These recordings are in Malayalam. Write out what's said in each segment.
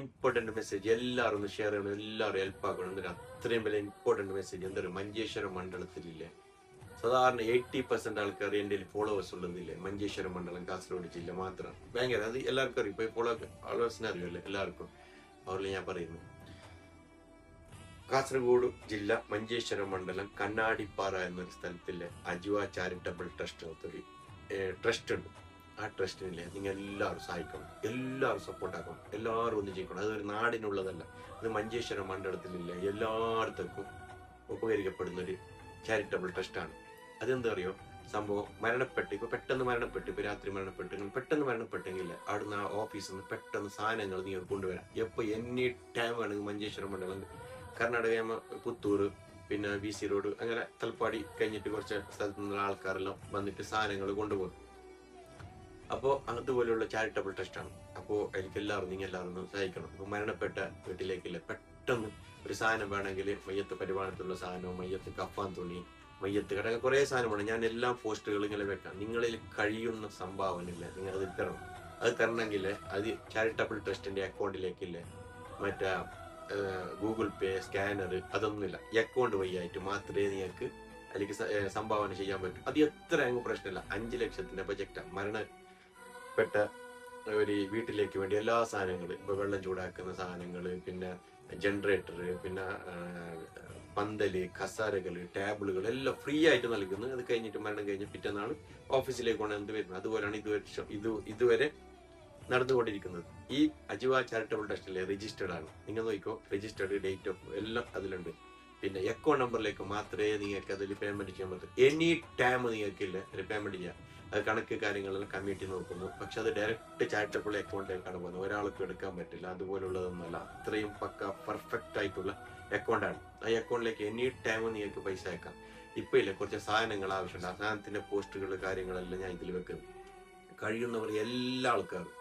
ഇമ്പോർട്ടന്റ് മെസ്സേജ് എല്ലാവരും ഒന്ന് ഷെയർ ചെയ്യണം, എല്ലാവരും ഹെൽപ്പ് ആക്കണം. എന്തിനാ അത്രയും വലിയ ഇമ്പോർട്ടന്റ് മെസ്സേജ്? എന്തൊരു മഞ്ചേശ്വരം മണ്ഡലത്തിലില്ലേ സാധാരണ 80% ആൾക്കാർ എൻ്റെ ഫോളോവേഴ്സ് ഉള്ളതില്ലേ മഞ്ചേശ്വരം മണ്ഡലം കാസർഗോഡ് ജില്ല മാത്രം. ഭയങ്കര അത് എല്ലാവർക്കും അറിയും. ഇപ്പൊ ഫോളോവേഴ്സിനെ അറിയുമല്ലേ എല്ലാവർക്കും. അവരിൽ ഞാൻ പറയുന്നു, കാസർഗോഡ് ജില്ല മഞ്ചേശ്വരം മണ്ഡലം കണ്ണാടിപ്പാറ എന്നൊരു സ്ഥലത്തിലെ അജുവ ചാരിറ്റബിൾ ട്രസ്റ്റ് എന്നൊരു ട്രസ്റ്റ് ഉണ്ട്. ആ ട്രസ്റ്റിനില്ലേ നിങ്ങൾ എല്ലാവരും സഹായിക്കണം, എല്ലാവരും സപ്പോർട്ടാക്കണം, എല്ലാവരും ഒന്ന് ചെയ്യണം. അതൊരു നാടിനുള്ളതല്ല, ഇത് മഞ്ചേശ്വരം മണ്ഡലത്തിലില്ല എല്ലായിടത്തേക്കും ഉപകരിക്കപ്പെടുന്നൊരു ചാരിറ്റബിൾ ട്രസ്റ്റാണ്. അതെന്താ അറിയോ സംഭവം? ഇപ്പൊ പെട്ടെന്ന് മരണപ്പെട്ടു, ഇപ്പൊ രാത്രി പെട്ടെന്ന് മരണപ്പെട്ടെങ്കിൽ അവിടുന്ന് ആ ഓഫീസിൽ നിന്ന് പെട്ടെന്ന് സാധനങ്ങൾ നിങ്ങൾക്ക് കൊണ്ടുവരാം. എപ്പോൾ എനി ടൈം വേണമെങ്കിൽ മഞ്ചേശ്വരം മണ്ഡലം കർണാടക പുത്തൂർ പിന്നെ BC റോഡ് അങ്ങനെ തലപ്പാടി കഴിഞ്ഞിട്ട് കുറച്ച് സ്ഥലത്തു നിന്നുള്ള ആൾക്കാരെല്ലാം വന്നിട്ട് സാധനങ്ങൾ കൊണ്ടുപോകും. അപ്പോൾ അതുപോലെയുള്ള ചാരിറ്റബിൾ ട്രസ്റ്റാണ്. അപ്പോൾ എനിക്ക് നിങ്ങൾ എല്ലാവരും സഹായിക്കണം. ഇപ്പൊ മരണപ്പെട്ട വീട്ടിലേക്കില്ല പെട്ടെന്ന് ഒരു സാധനം വേണമെങ്കിൽ മയ്യത്ത് പരിപാലനത്തിലുള്ള സാധനവും മയ്യത്ത് കഫാൻ തുണി മയ്യത്ത് കട കുറേ സാധനമാണ്. ഞാൻ എല്ലാ പോസ്റ്റുകളും ഇങ്ങനെ വെക്കാം. നിങ്ങളിൽ കഴിയുന്ന സംഭാവനയില്ല നിങ്ങൾ അത് തരണം. അത് തരണമെങ്കിൽ അത് ചാരിറ്റബിൾ ട്രസ്റ്റിന്റെ അക്കൗണ്ടിലേക്കില്ലേ മറ്റേ ഗൂഗിൾ പേ സ്കാനർ അതൊന്നുമില്ല, അക്കൗണ്ട് വഴിയായിട്ട് മാത്രമേ നിങ്ങൾക്ക് അതിലേക്ക് സംഭാവന ചെയ്യാൻ പറ്റും. അത് എത്ര അങ്ങ് പ്രശ്നമില്ല. 5 ലക്ഷത്തിന്റെ പ്രൊജക്റ്റാണ്. മരണപ്പെട്ട ഒരു വീട്ടിലേക്ക് വേണ്ടി എല്ലാ സാധനങ്ങളും, ഇപ്പൊ വെള്ളം ചൂടാക്കുന്ന സാധനങ്ങൾ, പിന്നെ ജനറേറ്റർ, പിന്നെ പന്തല്, കസാരകള്, ടേബിളുകൾ എല്ലാം ഫ്രീ ആയിട്ട് നൽകുന്നു. അത് കഴിഞ്ഞിട്ട് മരണം കഴിഞ്ഞ് പിറ്റന്നാൾ ഓഫീസിലേക്ക് കൊണ്ട് എന്ത് വരുന്നത്. അതുപോലെയാണ് ഇതുവരെ നടന്നുകൊണ്ടിരിക്കുന്നത്. ഈ അജുവ ചാരിറ്റബിൾ ട്രസ്റ്റിലെ രജിസ്റ്റേർഡ് ആണ്. നിങ്ങൾ നോക്കിക്കോ, രജിസ്റ്റേർഡ്, ഡേറ്റ് ഓഫ് എല്ലാം അതിലുണ്ട്. പിന്നെ അക്കൗണ്ട് നമ്പറിലേക്ക് മാത്രമേ നിങ്ങൾക്ക് അതിൽ പേയ്മെന്റ് ചെയ്യാൻ പറ്റൂ. എനി ടൈം നിങ്ങൾക്കില്ല ഒരു പേയ്മെന്റ് ചെയ്യാം. അത് കണക്ക് കാര്യങ്ങളെല്ലാം കമ്മിറ്റി നോക്കുന്നു. പക്ഷെ അത് ഡയറക്റ്റ് ചാരിറ്റബിൾ അക്കൗണ്ടിലേക്കാണ് പോകുന്നത്. ഒരാൾക്ക് എടുക്കാൻ പറ്റില്ല. അതുപോലുള്ളതൊന്നുമല്ല. അത്രയും പക്ക പെർഫെക്റ്റ് ആയിട്ടുള്ള അക്കൗണ്ടാണ്. ആ അക്കൗണ്ടിലേക്ക് എനി ടൈം നിങ്ങൾക്ക് പൈസ അയക്കാം. ഇപ്പൊ ഇല്ല കുറച്ച് സാധനങ്ങൾ ആവശ്യമുണ്ട്. ആ സാധനത്തിന്റെ പോസ്റ്റുകൾ കാര്യങ്ങളെല്ലാം ഞാൻ ഇതിൽ വെക്കുന്നു. കഴിയുന്നവർ എല്ലാ ആൾക്കാരും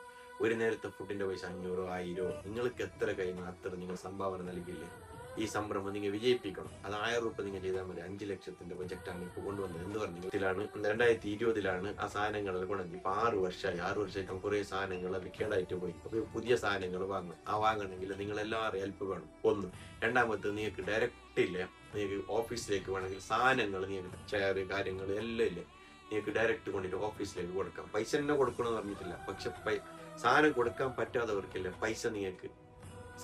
ഒരു നേരത്തെ ഫുഡിന്റെ പൈസ 500 1000 നിങ്ങൾക്ക് എത്ര കഴിയുന്നു അത്ര നിങ്ങൾ സംഭാവന നൽകില്ലേ. ഈ സംരംഭം നിങ്ങൾ വിജയിപ്പിക്കണം. അത് 1000 രൂപ നിങ്ങൾ ചെയ്താൽ മതി. 5 ലക്ഷത്തിന്റെ പ്രൊജക്റ്റാണ് ഇപ്പോൾ കൊണ്ടുവന്നത്. എന്ത് പറഞ്ഞു 2020 ആ സാധനങ്ങളെല്ലാം കൊണ്ടുവന്നത്. ഇപ്പൊ 6 വർഷമായിട്ട് കുറെ സാധനങ്ങൾ അത് കേടായിട്ട് പോയി. അപ്പൊ പുതിയ സാധനങ്ങൾ വാങ്ങണം. ആ വാങ്ങണമെങ്കിൽ നിങ്ങൾ എല്ലാവരും ഹെൽപ്പ് വേണം. ഒന്ന്. രണ്ടാമത്തെ നിങ്ങൾക്ക് ഡയറക്റ്റ് ഇല്ലേ, നിങ്ങൾക്ക് ഓഫീസിലേക്ക് വേണമെങ്കിൽ സാധനങ്ങൾ നിങ്ങൾക്ക് ചെയർ കാര്യങ്ങൾ എല്ലാം ഇല്ലേ നിങ്ങൾക്ക് ഡയറക്റ്റ് കൊണ്ടിട്ട് ഓഫീസിലേക്ക് കൊടുക്കാം. പൈസ തന്നെ കൊടുക്കണമെന്ന് പറഞ്ഞിട്ടില്ല. പക്ഷെ സാധനം കൊടുക്കാൻ പറ്റാത്തവർക്കില്ല പൈസ നിങ്ങൾക്ക്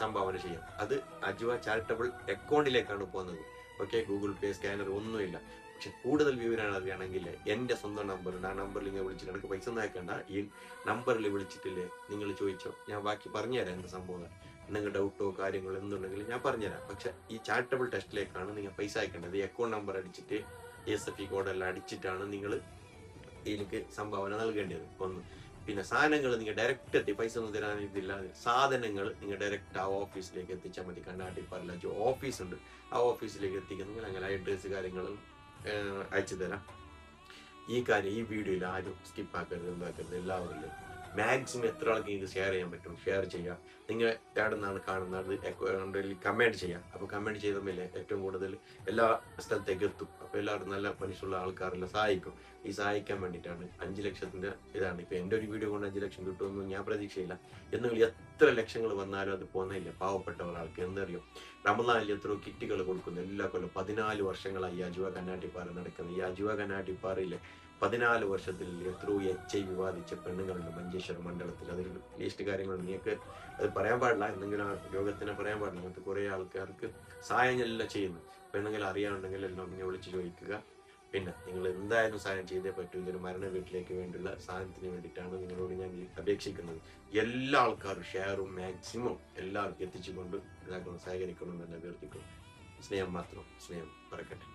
സംഭാവന ചെയ്യാം. അത് അജുവ ചാരിറ്റബിൾ അക്കൗണ്ടിലേക്കാണ് പോകുന്നത്. ഓക്കെ, ഗൂഗിൾ പേ സ്കാനർ ഒന്നുമില്ല. പക്ഷെ കൂടുതൽ വിവരങ്ങൾ അറിയണമെങ്കിൽ എൻ്റെ സ്വന്തം നമ്പറുണ്ട്. ആ നമ്പറിൽ നിങ്ങൾ വിളിച്ചിട്ട് എനിക്ക് പൈസ ഒന്നും അയക്കണ്ട. ഈ നമ്പറിൽ വിളിച്ചിട്ടില്ലേ നിങ്ങൾ ചോദിച്ചോ, ഞാൻ ബാക്കി പറഞ്ഞുതരാം എന്ത് സംഭവം. എന്തെങ്കിലും ഡൗട്ടോ കാര്യങ്ങളോ എന്തുണ്ടെങ്കിലും ഞാൻ പറഞ്ഞുതരാം. പക്ഷെ ഈ ചാരിറ്റബിൾ ടെസ്റ്റിലേക്കാണ് നിങ്ങൾ പൈസ അയക്കേണ്ടത്. ഈ അക്കൗണ്ട് നമ്പർ അടിച്ചിട്ട് SFE കോഡെല്ലാം അടിച്ചിട്ടാണ് നിങ്ങൾ ഇതിലേക്ക് സംഭാവന നൽകേണ്ടത്. ഒന്ന്. പിന്നെ സാധനങ്ങൾ നിങ്ങൾ ഡയറക്റ്റ് എത്തി പൈസ ഒന്നും തരാൻ ഇതില്ല. സാധനങ്ങൾ നിങ്ങൾ ഡയറക്റ്റ് ആ ഓഫീസിലേക്ക് എത്തിച്ചാൽ മതി. കണ്ണാടിപ്പാറ ഓഫീസ് ഉണ്ട്. ആ ഓഫീസിലേക്ക് എത്തിക്കുന്നെങ്കിൽ അങ്ങനെ അഡ്രസ് കാര്യങ്ങളും അയച്ചു തരാം. ഈ വീഡിയോയിൽ ആരും സ്കിപ്പാക്കരുത്, എന്താക്കരുത്. എല്ലാവരിലും മാക്സിമം എത്ര ആൾക്ക് നിങ്ങൾക്ക് ഷെയർ ചെയ്യാൻ പറ്റും ഷെയർ ചെയ്യുക. നിങ്ങൾ എവിടെ നിന്നാണ് കാണുന്നത് കമൻറ്റ് ചെയ്യാം. അപ്പോൾ കമൻറ്റ് ചെയ്തമില്ലേ ഏറ്റവും കൂടുതൽ എല്ലാ സ്ഥലത്തേക്ക് എത്തും. അപ്പോൾ എല്ലാവരും നല്ല മനസ്സുള്ള ആൾക്കാരെല്ലാം സഹായിക്കും. ഈ സഹായിക്കാൻ വേണ്ടിയിട്ടാണ് 5 ലക്ഷത്തിന്റെ ഇതാണ്. ഇപ്പൊ എൻ്റെ ഒരു വീഡിയോ കൊണ്ട് 5 ലക്ഷം കിട്ടുമെന്നും ഞാൻ പ്രതീക്ഷയില്ല. എന്നെങ്കിലും എത്ര ലക്ഷങ്ങൾ വന്നാലും അത് പോകുന്നില്ല പാവപ്പെട്ട ഒരാൾക്ക്. എന്തറിയോ, റമദാനിൽ എത്രയോ കിറ്റുകൾ കൊടുക്കുന്നു എല്ലാ കൊല്ലം. 14 വർഷങ്ങളായി ഈ അജുവ കണ്ണാടിപ്പാറ നടക്കുന്നത്. ഈ അജുവ കണ്ണാടിപ്പാറയിലെ 14 വർഷത്തിൽ എത്രയോ HIV ബാധിച്ച പെണ്ണുങ്ങളുണ്ട് മഞ്ചേശ്വരം മണ്ഡലത്തിൽ. അതിൽ ലീസ്റ്റ് കാര്യങ്ങളുണ്ട്. നിങ്ങൾക്ക് അത് പറയാൻ പാടില്ല, എന്തെങ്കിലും ആ രോഗത്തിനെ പറയാൻ പാടില്ല. അങ്ങനത്തെ കുറെ ആൾക്കാർക്ക് സഹായങ്ങളെല്ലാം ചെയ്യുന്നു. പെണ്ണുങ്ങൾ അറിയാനുണ്ടെങ്കിൽ എല്ലാം നിങ്ങൾ വിളിച്ച് ചോദിക്കുക. പിന്നെ നിങ്ങൾ എന്തായാലും സഹായം ചെയ്തേ പറ്റൂ. ഇതൊരു മരണ വീട്ടിലേക്ക് വേണ്ടിയുള്ള സാധനത്തിന് വേണ്ടിയിട്ടാണ് നിങ്ങളോട് ഞാൻ അപേക്ഷിക്കുന്നത്. എല്ലാ ആൾക്കാരും ഷെയറും മാക്സിമം എല്ലാവർക്കും എത്തിച്ചുകൊണ്ട് ഇതാക്കണം, സഹകരിക്കണം എന്ന് തന്നെ അഭ്യർത്ഥിക്കുന്നു. സ്നേഹം മാത്രം, സ്നേഹം പറക്കട്ടെ.